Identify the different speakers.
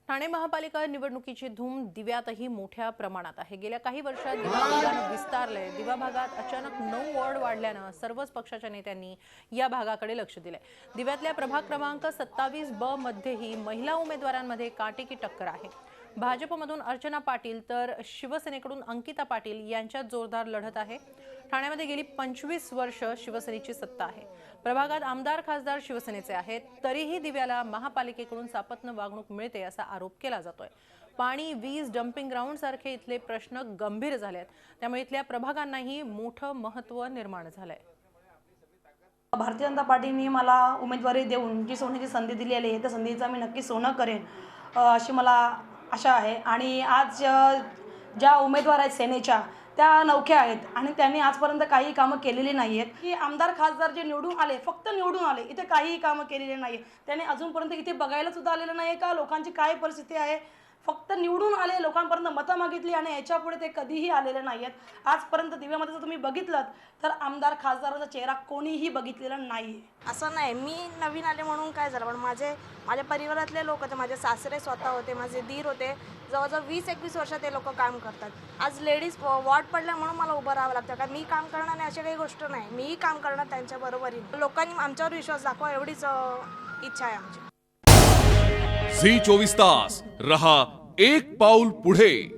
Speaker 1: ठाणे महापालिका निवडणुकीची धूम दिव्यातही मोठ्या प्रमाणात आहे। गेल्या काही वर्षात दिवा वेगाने विस्तारलंय। दिवा भागात अचानक 9 वॉर्ड वाढल्यानं सर्वच पक्षाच्या नेत्यांनी या भागाकडे लक्ष दिलंय। दिव्यातल्या प्रभाग क्रमांक 27 ब मध्येही महिला उमेदवारांमध्ये काटेकी टक्कर आहे। भाजपमधून अर्चना पाटील तर शिवसेनेकडून अंकिता पाटील यांच्यात जोरदार लढत आहे। ठाण्यामध्ये गेली 25 वर्ष शिवसेनेची सत्ता आहे। प्रभागात आमदार खासदार शिवसेनेचे आहेत, तरीही दिव्याला महापालिकेकडून सापत्न वागणूक मिळते असा आरोप केला जातोय। पाणी, वीज, डम्पिंग ग्राउंड सारखे इथले प्रश्न गंभीर झालेत, त्यामुळे इथल्या प्रभागांनाही मोठं महत्त्व निर्माण झालंय।
Speaker 2: भारतीय जनता पार्टीने मला उमेदवारी देऊन जी सोन्याची संधी दिलेली आहे त्या संधीचा मी नक्की सोनं करेन अशी मला आशा आहे। आणि आज ज्या उमेदवार आहेत सेनेच्या त्या नौख्या आहेत आणि त्यांनी आजपर्यंत काही कामं केलेली नाही आहेत। की आमदार खासदार जे निवडून आले, फक्त निवडून आले, इथे काहीही कामं केलेली नाही। त्यांनी अजूनपर्यंत इथे बघायला सुद्धा आलेलं नाही का लोकांची काय परिस्थिती आहे। फक्त निवडून आले, लोकांपर्यंत मतं मागितली आणि याच्यापुढे ते कधीही आलेले नाही आहेत। आजपर्यंत दिव्यामध्ये जर तुम्ही बघितलं तर आमदार खासदाराचा चेहरा कोणीही बघितलेला नाही।
Speaker 3: असं नाही मी नवीन आले म्हणून काय झालं, पण माझ्या परिवारातले लोक होते, माझे सासरे स्वतः होते, माझे दीर होते, जवळजवळ 20-21 वर्ष ते लोक काम करतात। आज लेडीज वॉर्ड पडल्या म्हणून मला उभं राहावं लागतं का? मी काम करणार नाही अशी काही गोष्ट नाही, मीही काम करणार त्यांच्या बरोबरीने। लोकांनी आमच्यावर विश्वास दाखवा एवढीच इच्छा आहे आमची।
Speaker 4: झी 24 तास रहा एक पाऊल पुढे।